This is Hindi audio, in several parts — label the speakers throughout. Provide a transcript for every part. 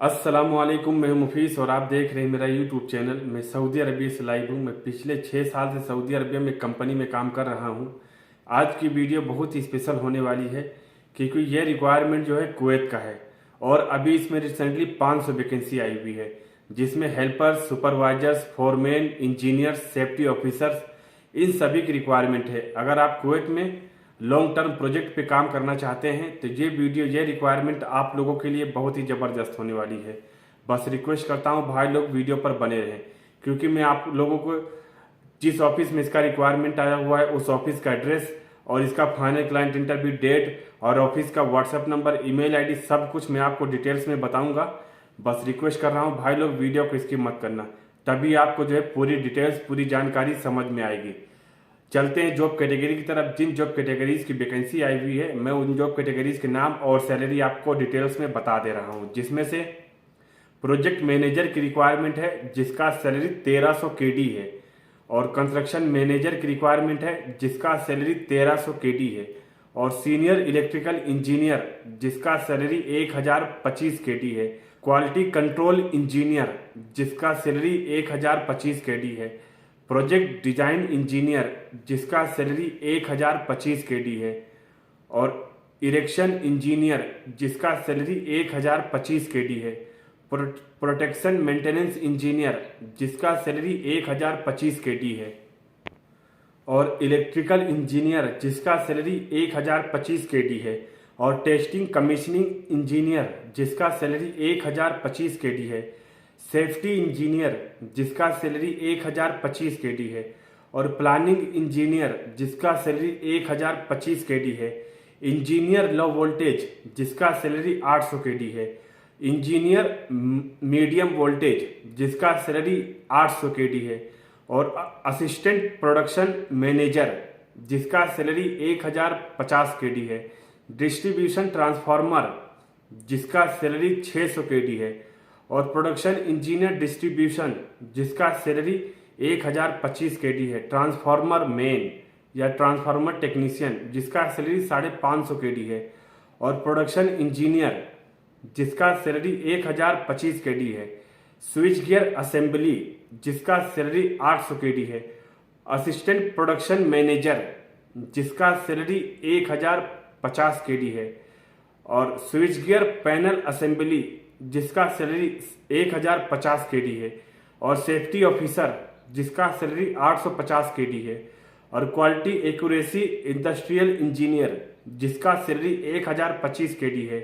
Speaker 1: अस्सलामुअलैकुम, मैं मुफीस और आप देख रहे हैं मेरा यूट्यूब चैनल। मैं सऊदी अरबिया से लाइव हूँ। मैं पिछले 6 साल से सऊदी अरबिया में कंपनी में काम कर रहा हूँ। आज की वीडियो बहुत ही स्पेशल होने वाली है क्योंकि ये रिक्वायरमेंट जो है कुवैत का है और अभी इसमें रिसेंटली 500 वैकेंसी आई हुई है, जिसमें helpers, supervisors, foreman, engineers, safety officers, इन सभी की रिक्वायरमेंट है। अगर आप कुवैत में लॉन्ग टर्म प्रोजेक्ट पे काम करना चाहते हैं तो ये रिक्वायरमेंट आप लोगों के लिए बहुत ही ज़बरदस्त होने वाली है। बस रिक्वेस्ट करता हूँ भाई लोग वीडियो पर बने रहें, क्योंकि मैं आप लोगों को जिस ऑफिस में इसका रिक्वायरमेंट आया हुआ है उस ऑफिस का एड्रेस और इसका फाइनल क्लाइंट इंटरव्यू डेट और ऑफिस का व्हाट्सएप नंबर, ईमेल आईडी, सब कुछ मैं आपको डिटेल्स में बताऊंगा। बस रिक्वेस्ट कर रहा हूँ भाई लोग वीडियो को स्किप मत करना, तभी आपको जो है पूरी डिटेल्स, पूरी जानकारी समझ में आएगी। चलते हैं जॉब कैटेगरी की तरफ। जिन जॉब कैटेगरीज की वैकेंसी आई हुई है मैं उन जॉब कैटेगरीज के नाम और सैलरी आपको डिटेल्स में बता दे रहा हूं, जिसमें से प्रोजेक्ट मैनेजर की रिक्वायरमेंट है जिसका सैलरी 1300 केडी है, और कंस्ट्रक्शन मैनेजर की रिक्वायरमेंट है जिसका सैलरी 1300 केडी है, और सीनियर इलेक्ट्रिकल इंजीनियर जिसका सैलरी 1025 केडी है, क्वालिटी कंट्रोल इंजीनियर जिसका सैलरी 1025 केडी है, प्रोजेक्ट डिजाइन इंजीनियर जिसका सैलरी 1025 केडी है, और इरेक्शन इंजीनियर जिसका सैलरी 1025 केडी है, प्रोटेक्शन मेंटेनेंस इंजीनियर जिसका सैलरी 1025 केडी है, और इलेक्ट्रिकल इंजीनियर जिसका सैलरी 1025 केडी है, और टेस्टिंग कमीशनिंग इंजीनियर जिसका सैलरी 1025 केडी है, सेफ्टी इंजीनियर जिसका सैलरी 1025 केडी है, और प्लानिंग इंजीनियर जिसका सैलरी 1025 केडी है, इंजीनियर लो वोल्टेज जिसका सैलरी 800 केडी है, इंजीनियर मीडियम वोल्टेज जिसका सैलरी 800 केडी है, और असिस्टेंट प्रोडक्शन मैनेजर जिसका सैलरी 1050 केडी है, डिस्ट्रीब्यूशन ट्रांसफार्मर जिसका सैलरी 600 केडी है, और प्रोडक्शन इंजीनियर डिस्ट्रीब्यूशन जिसका सैलरी 1025 केडी है, ट्रांसफार्मर मैन या ट्रांसफार्मर टेक्नीशियन जिसका सैलरी 550 केडी है, और प्रोडक्शन इंजीनियर जिसका सैलरी 1025 केडी है, स्विच गियर असेंबली जिसका सैलरी 800 केडी है, असिस्टेंट प्रोडक्शन मैनेजर जिसका सैलरी 1050 केडी है, और स्विच गियर पैनल असेंबली जिसका सैलरी 1050 केडी है, और सेफ्टी ऑफिसर जिसका सैलरी 850 केडी है, और क्वालिटी एक्यूरेसी इंडस्ट्रियल इंजीनियर जिसका सैलरी 1025 केडी है,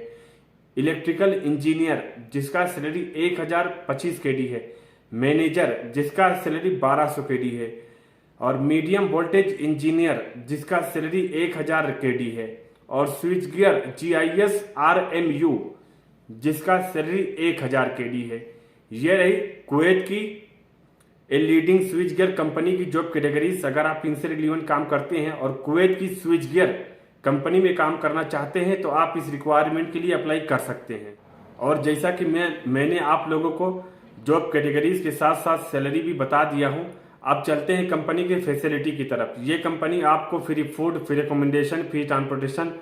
Speaker 1: इलेक्ट्रिकल इंजीनियर जिसका सैलरी 1025 केडी है, मैनेजर जिसका सैलरी 1200 केडी है, और मीडियम वोल्टेज इंजीनियर जिसका सैलरी 1000 केडी है, और स्विच गियर GIS RMU जिसका सैलरी 1000 केडी है। ये रही कुवैत की लीडिंग स्विच गियर कंपनी की जॉब कैटेगरीज। अगर आप इनसे रिलेवेंट काम करते हैं और कुवैत की स्विच गियर कंपनी में काम करना चाहते हैं तो आप इस रिक्वायरमेंट के लिए अप्लाई कर सकते हैं। और जैसा कि मैंने आप लोगों को जॉब कैटेगरीज के साथ साथ सैलरी भी बता दिया हूं, अब चलते हैं कंपनी के फैसिलिटी की तरफ। ये कंपनी आपको free food, free recommendation, free transportation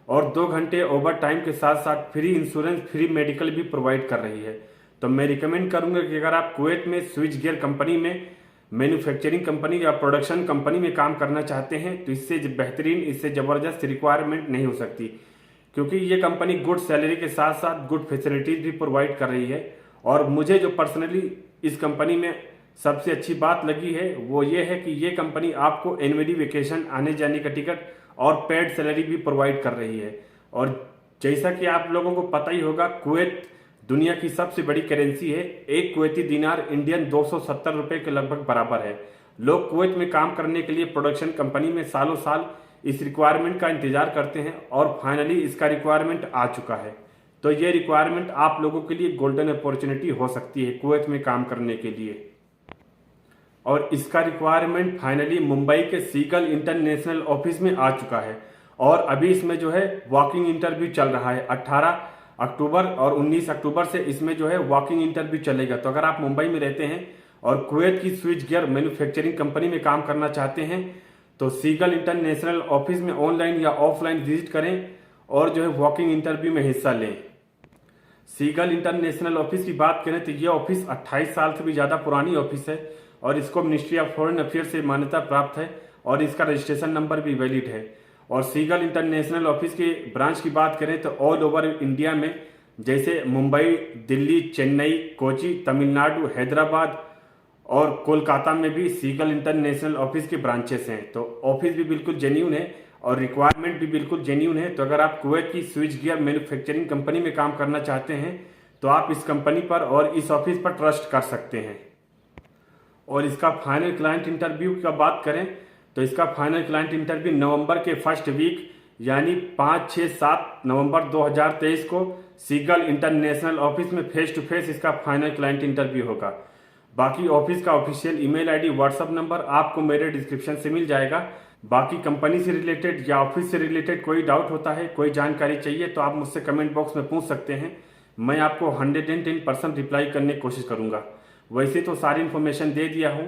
Speaker 1: और 2 घंटे ओवर टाइम के साथ साथ फ्री इंश्योरेंस, फ्री मेडिकल भी प्रोवाइड कर रही है। तो मैं रिकमेंड करूंगा कि अगर आप कुवैत में स्विच गियर कंपनी में, मैन्युफैक्चरिंग कंपनी या प्रोडक्शन कंपनी में काम करना चाहते हैं तो इससे बेहतरीन, इससे ज़बरदस्त रिक्वायरमेंट नहीं हो सकती, क्योंकि ये कंपनी गुड सैलरी के साथ साथ गुड फैसिलिटीज भी प्रोवाइड कर रही है। और मुझे जो पर्सनली इस कंपनी में सबसे अच्छी बात लगी है वो ये है कि ये कंपनी आपको एनुअली वेकेशन, आने जाने का टिकट और पेड सैलरी भी प्रोवाइड कर रही है। और जैसा कि आप लोगों को पता ही होगा, कुवैत दुनिया की सबसे बड़ी करेंसी है। एक कुवैती दिनार इंडियन 270 रुपए के लगभग बराबर है। लोग कुवैत में काम करने के लिए प्रोडक्शन कंपनी में सालों साल इस रिक्वायरमेंट का इंतजार करते हैं और फाइनली इसका रिक्वायरमेंट आ चुका है। तो ये रिक्वायरमेंट आप लोगों के लिए गोल्डन अपॉर्चुनिटी हो सकती है कुवैत में काम करने के लिए। और इसका रिक्वायरमेंट फाइनली मुंबई के सीगल इंटरनेशनल ऑफिस में आ चुका है और अभी इसमें जो है वॉकिंग इंटरव्यू चल रहा है। 18 अक्टूबर और 19 अक्टूबर से इसमें जो है वॉकिंग इंटरव्यू चलेगा। तो अगर आप मुंबई में रहते हैं और कुवैत की स्विच गियर मैन्युफैक्चरिंग कंपनी में काम करना चाहते हैं तो सीगल इंटरनेशनल ऑफिस में ऑनलाइन या ऑफलाइन विजिट करें और जो है वॉकिंग इंटरव्यू में हिस्सा लें। सीगल इंटरनेशनल ऑफिस की बात करें तो ये ऑफिस 28 साल से भी ज़्यादा पुरानी ऑफिस है और इसको मिनिस्ट्री ऑफ फॉरेन अफेयर से मान्यता प्राप्त है और इसका रजिस्ट्रेशन नंबर भी वैलिड है। और सीगल इंटरनेशनल ऑफिस के ब्रांच की बात करें तो ऑल ओवर इंडिया में जैसे मुंबई, दिल्ली, चेन्नई, कोची, तमिलनाडु, हैदराबाद और कोलकाता में भी सीगल इंटरनेशनल ऑफिस के ब्रांचेस हैं। तो ऑफिस भी बिल्कुल जेन्यून है और रिक्वायरमेंट भी बिल्कुल जेन्यून है। तो अगर आप कुवैत की स्विच गियर मैन्युफैक्चरिंग कंपनी में काम करना चाहते हैं तो आप इस कंपनी पर और इस ऑफिस पर ट्रस्ट कर सकते हैं। और इसका फाइनल क्लाइंट इंटरव्यू की बात करें तो इसका फाइनल क्लाइंट इंटरव्यू नवंबर के फर्स्ट वीक यानी 5, 6, 7 नवंबर 2023 को सीगल इंटरनेशनल ऑफिस में फेस टू फेस इसका फाइनल क्लाइंट इंटरव्यू होगा। बाकी ऑफिस का official email ID, WhatsApp number आपको मेरे डिस्क्रिप्शन से मिल जाएगा। बाकी कंपनी से रिलेटेड या ऑफिस से रिलेटेड कोई डाउट होता है, कोई जानकारी चाहिए तो आप मुझसे कमेंट बॉक्स में पूछ सकते हैं। मैं आपको 110% रिप्लाई करने की कोशिश करूंगा। वैसे तो सारी इन्फॉर्मेशन दे दिया हूँ,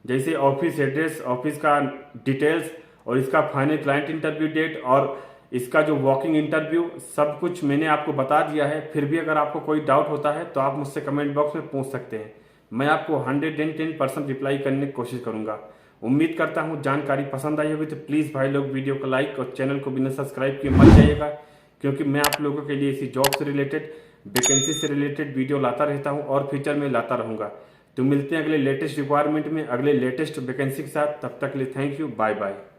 Speaker 1: जैसे ऑफिस एड्रेस, ऑफिस का डिटेल्स और इसका फाइनल क्लाइंट इंटरव्यू डेट और इसका जो वॉकिंग इंटरव्यू, सब कुछ मैंने आपको बता दिया है। फिर भी अगर आपको कोई डाउट होता है तो आप मुझसे कमेंट बॉक्स में पूछ सकते हैं। मैं आपको 110% रिप्लाई करने की कोशिश करूंगा। उम्मीद करता हूं जानकारी पसंद आई होगी तो प्लीज़ भाई लोग वीडियो को लाइक और चैनल को बिना सब्सक्राइब किए मत जाइएगा, क्योंकि मैं आप लोगों के लिए इसी जॉब से रिलेटेड, वैकेंसी से रिलेटेड वीडियो लाता रहता हूं और फ्यूचर में लाता रहूंगा। तो मिलते हैं अगले लेटेस्ट रिक्वायरमेंट में, अगले लेटेस्ट वैकेंसी के साथ। तब तक के लिए थैंक यू, बाय बाय।